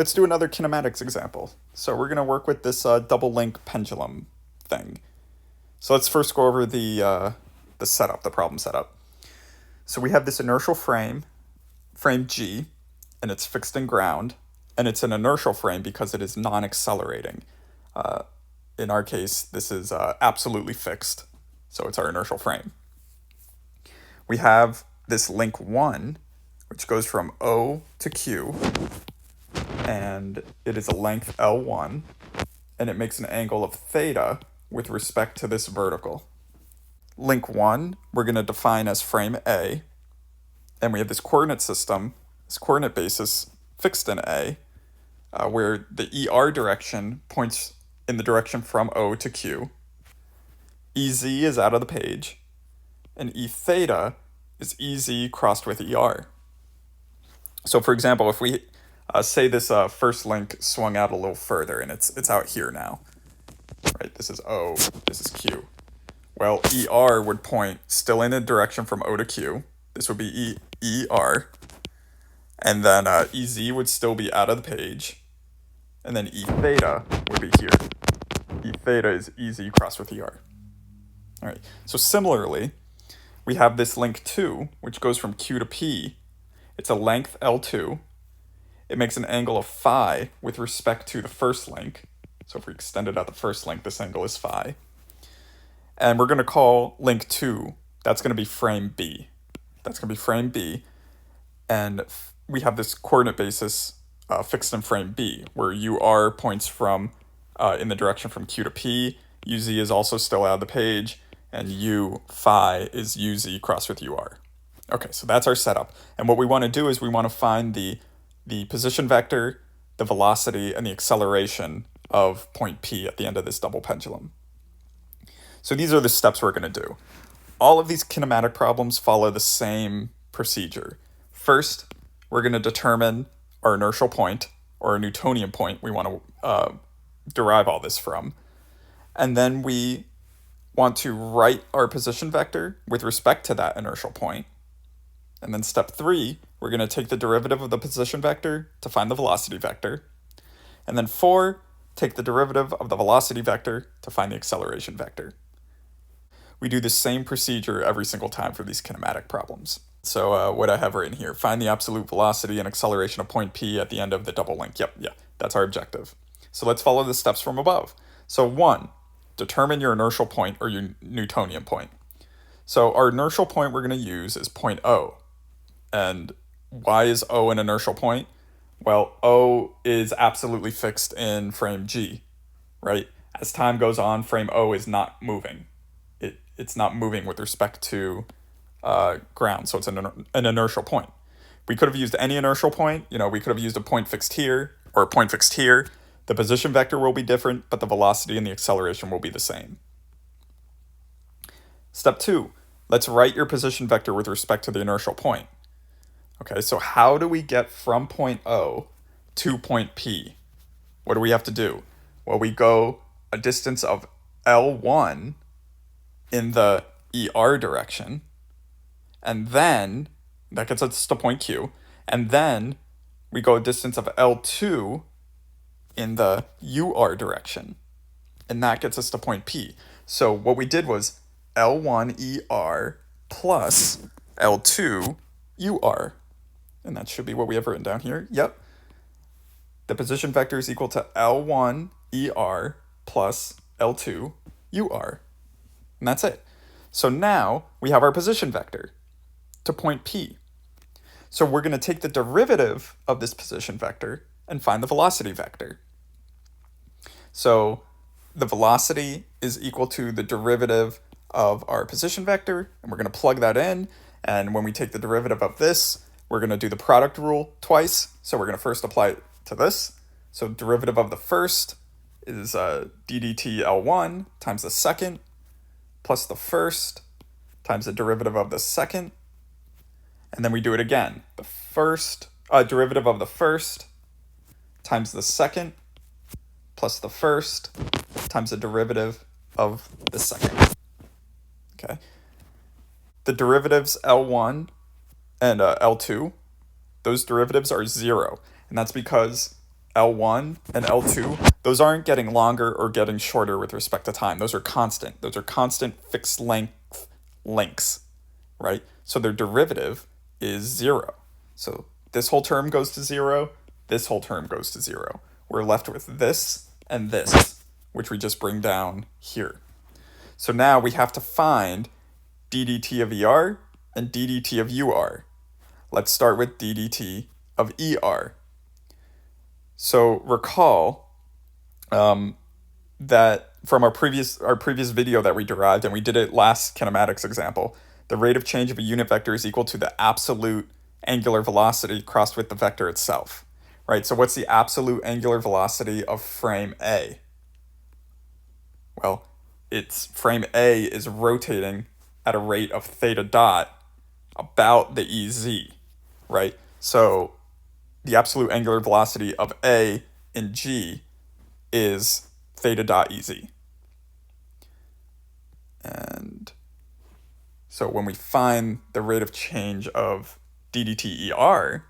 Let's do another kinematics example. So we're going to work with this double link pendulum thing. So let's first go over the setup, the problem setup. So we have this inertial frame, frame G, and it's fixed in ground, and it's an inertial frame because it is non-accelerating. In our case, this is absolutely fixed, so it's our inertial frame. We have this link 1, which goes from O to Q, and it is a length L1, and it makes an angle of theta with respect to this vertical. Link 1, we're going to define as frame A, and we have this coordinate system, this coordinate basis fixed in A, where the ER direction points in the direction from O to Q. EZ is out of the page, and E theta is EZ crossed with ER. So for example, if we say this first link swung out a little further, and it's out here now, right? This is O, this is Q. Well, ER would point still in the direction from O to Q. This would be ER. And then EZ would still be out of the page. And then E theta would be here. E theta is EZ crossed with ER. All right, so similarly, we have this link 2, which goes from Q to P. It's a length L2. It makes an angle of phi with respect to the first link. So if we extended out the first link, this angle is phi. And we're going to call link 2, that's going to be frame B. That's going to be frame B. And we have this coordinate basis fixed in frame B, where UR points from in the direction from Q to P. UZ is also still out of the page. And U phi is UZ crossed with UR. Okay, so that's our setup. And what we want to do is we want to find the position vector, the velocity, and the acceleration of point P at the end of this double pendulum. So these are the steps we're going to do. All of these kinematic problems follow the same procedure. First, we're going to determine our inertial point, or a Newtonian point we want to derive all this from. And then we want to write our position vector with respect to that inertial point. And then step 3, we're going to take the derivative of the position vector to find the velocity vector. And then 4, take the derivative of the velocity vector to find the acceleration vector. We do the same procedure every single time for these kinematic problems. So what I have written here, find the absolute velocity and acceleration of point P at the end of the double link. Yep, that's our objective. So let's follow the steps from above. So 1, determine your inertial point or your Newtonian point. So our inertial point we're going to use is point O. And why is O an inertial point? Well, O is absolutely fixed in frame G, right? As time goes on, frame O is not moving. It's not moving with respect to ground, so it's an inertial point. We could have used any inertial point. We could have used a point fixed here or a point fixed here. The position vector will be different, but the velocity and the acceleration will be the same. Step 2, let's write your position vector with respect to the inertial point. Okay, so how do we get from point O to point P? What do we have to do? Well, we go a distance of L1 in the ER direction, and then that gets us to point Q, and then we go a distance of L2 in the UR direction, and that gets us to point P. So what we did was L1 ER plus L2 UR, and that should be what we have written down here. Yep. The position vector is equal to L1 ER plus L2 UR. And that's it. So now we have our position vector to point P. So we're going to take the derivative of this position vector and find the velocity vector. So the velocity is equal to the derivative of our position vector, and we're going to plug that in. And when we take the derivative of this, we're going to do the product rule twice. So we're going to first apply it to this. So derivative of the first is ddt L1 times the second plus the first times the derivative of the second. And then we do it again. The first derivative of the first times the second plus the first times the derivative of the second. Okay. The derivatives L1 and L2, those derivatives are 0. And that's because L1 and L2, those aren't getting longer or getting shorter with respect to time. Those are constant. Those are constant fixed length links, right? So their derivative is 0. So this whole term goes to 0. This whole term goes to 0. We're left with this and this, which we just bring down here. So now we have to find ddt of ER and ddt of UR. Let's start with ddt of ER. So recall that from our previous video that we derived, and we did it last kinematics example, the rate of change of a unit vector is equal to the absolute angular velocity crossed with the vector itself, right? So what's the absolute angular velocity of frame A? Well, its frame A is rotating at a rate of theta dot about the EZ, right? So the absolute angular velocity of A in G is theta dot EZ. And so when we find the rate of change of ddter,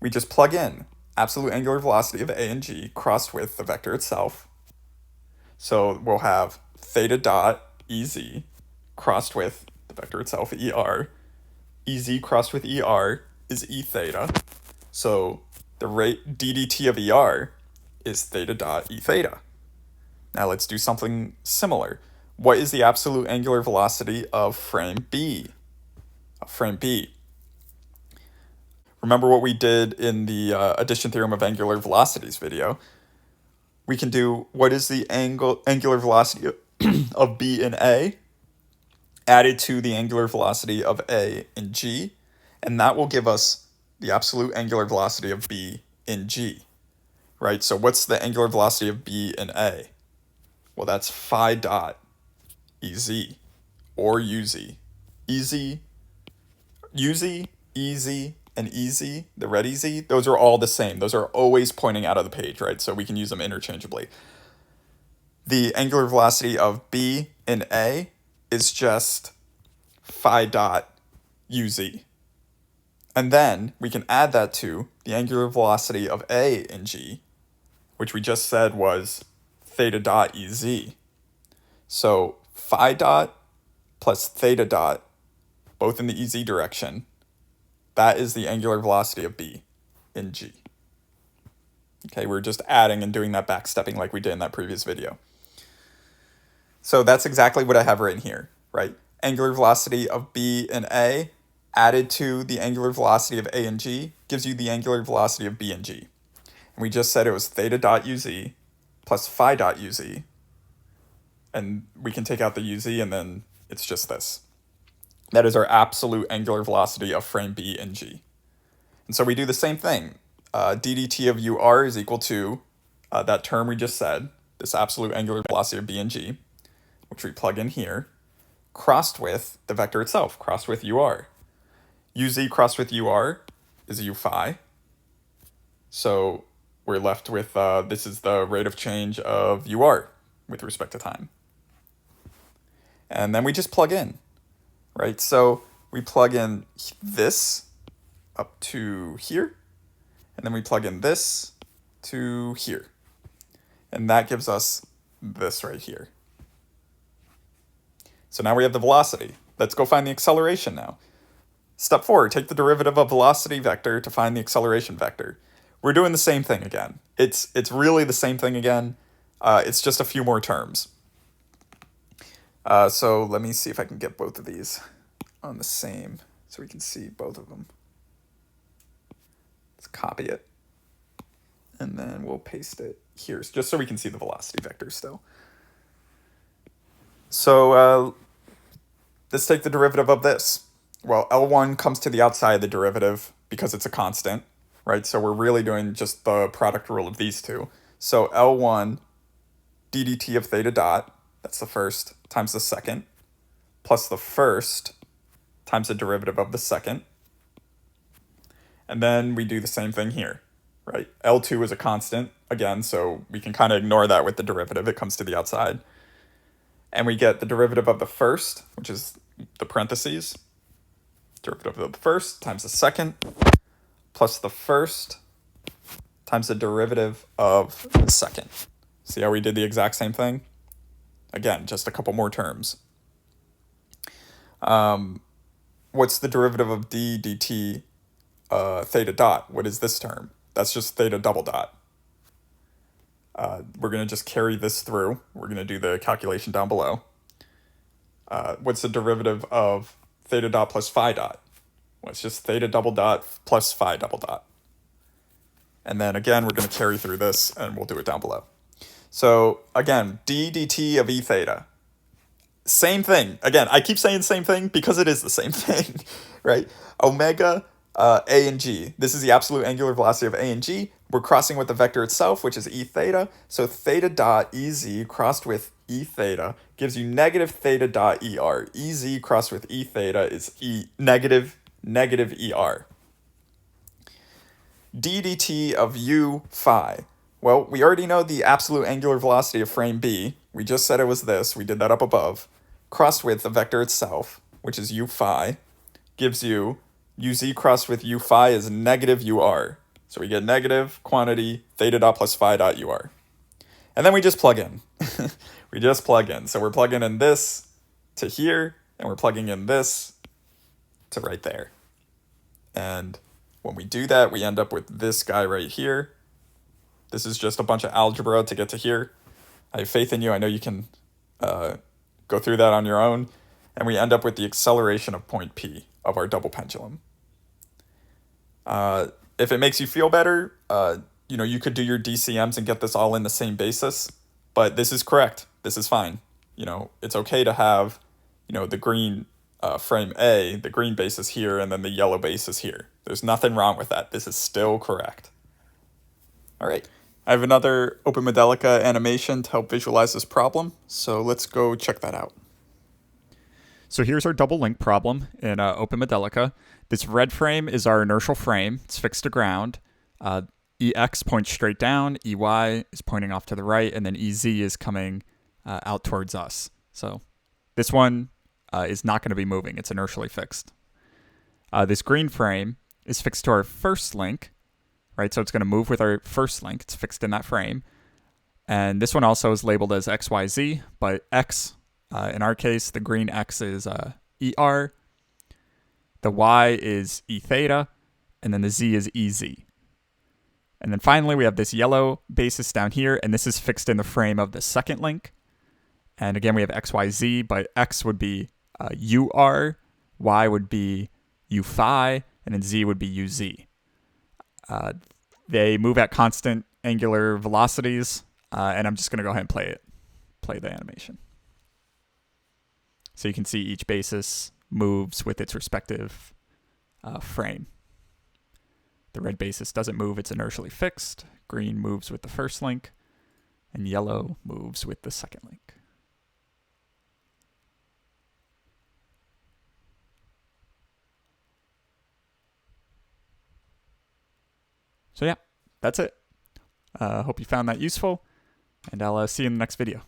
we just plug in absolute angular velocity of A and G crossed with the vector itself. So we'll have theta dot EZ crossed with the vector itself, ER. EZ crossed with ER is E theta. So the rate ddt of ER is theta dot E theta. Now let's do something similar. What is the absolute angular velocity of frame B? Remember what we did in the addition theorem of angular velocities video. We can do what is the angular velocity of B in A added to the angular velocity of A in G, and that will give us the absolute angular velocity of B in G, right? So what's the angular velocity of B in A? Well, that's phi dot EZ or UZ. EZ, and EZ, the red EZ, those are all the same. Those are always pointing out of the page, right? So we can use them interchangeably. The angular velocity of B in A is just phi dot UZ. And then we can add that to the angular velocity of A in G, which we just said was theta dot EZ. So phi dot plus theta dot, both in the EZ direction, that is the angular velocity of B in G. Okay, we're just adding and doing that backstepping like we did in that previous video. So that's exactly what I have written here, right? Angular velocity of B in A added to the angular velocity of A and G gives you the angular velocity of B and G. And we just said it was theta dot UZ plus phi dot UZ. And we can take out the UZ and then it's just this. That is our absolute angular velocity of frame B and G. And so we do the same thing. ddt of UR is equal to that term we just said, this absolute angular velocity of B and G, which we plug in here, crossed with the vector itself, crossed with UR. UZ crossed with UR is U phi. So we're left with, this is the rate of change of UR with respect to time. And then we just plug in, right? So we plug in this up to here, and then we plug in this to here. And that gives us this right here. So now we have the velocity. Let's go find the acceleration now. Step 4, take the derivative of velocity vector to find the acceleration vector. We're doing the same thing again. It's really the same thing again. It's just a few more terms. So let me see if I can get both of these on the same, so we can see both of them. Let's copy it. And then we'll paste it here, just so we can see the velocity vector still. So let's take the derivative of this. Well, L1 comes to the outside of the derivative because it's a constant, right? So we're really doing just the product rule of these two. So L1 ddt of theta dot, that's the first, times the second, plus the first times the derivative of the second. And then we do the same thing here, right? L2 is a constant, again, so we can kind of ignore that with the derivative. It comes to the outside. And we get the derivative of the first, which is the parentheses, derivative of the first times the second, plus the first times the derivative of the second. See how we did the exact same thing? Again, just a couple more terms. What's the derivative of d dt theta dot? What is this term? That's just theta double dot. We're going to just carry this through. We're going to do the calculation down below. What's the derivative of theta dot plus phi dot? Well, it's just theta double dot plus phi double dot. And then again, we're going to carry through this, and we'll do it down below. So again, d dt of e theta. Same thing. Again, I keep saying same thing because it is the same thing, right? Omega a and g. This is the absolute angular velocity of a and g. We're crossing with the vector itself, which is e theta. So theta dot ez crossed with e theta gives you negative theta dot er. Ez crossed with e theta is negative er. d dt of u phi. Well, we already know the absolute angular velocity of frame B. We just said it was this. We did that up above. Crossed with the vector itself, which is u phi, gives you uz crossed with u phi is negative ur. So we get negative quantity theta dot plus phi dot ur. And then we just plug in. We just plug in. So we're plugging in this to here, and we're plugging in this to right there. And when we do that, we end up with this guy right here. This is just a bunch of algebra to get to here. I have faith in you. I know you can go through that on your own. And we end up with the acceleration of point P of our double pendulum. If it makes you feel better, you could do your DCMs and get this all in the same basis. But this is correct. This is fine. It's okay to have, the green frame A, the green basis here, and then the yellow basis here. There's nothing wrong with that. This is still correct. All right. I have another Open Modelica animation to help visualize this problem, so let's go check that out. So here's our double link problem in Open Modelica. This red frame is our inertial frame. It's fixed to ground. EX points straight down, EY is pointing off to the right, and then EZ is coming out towards us. So this one is not going to be moving. It's inertially fixed. This green frame is fixed to our first link, right? So it's going to move with our first link. It's fixed in that frame. And this one also is labeled as XYZ, but X, in our case, the green X is ER, the Y is E theta, and then the Z is EZ. And then finally, we have this yellow basis down here, and this is fixed in the frame of the second link. And again, we have XYZ, but X would be UR, Y would be U phi, and then Z would be UZ. They move at constant angular velocities, and I'm just going to go ahead and play the animation. So you can see each basis moves with its respective frame. The red basis doesn't move, it's inertially fixed. Green moves with the first link, and yellow moves with the second link. So yeah, that's it. Hope you found that useful, and I'll see you in the next video.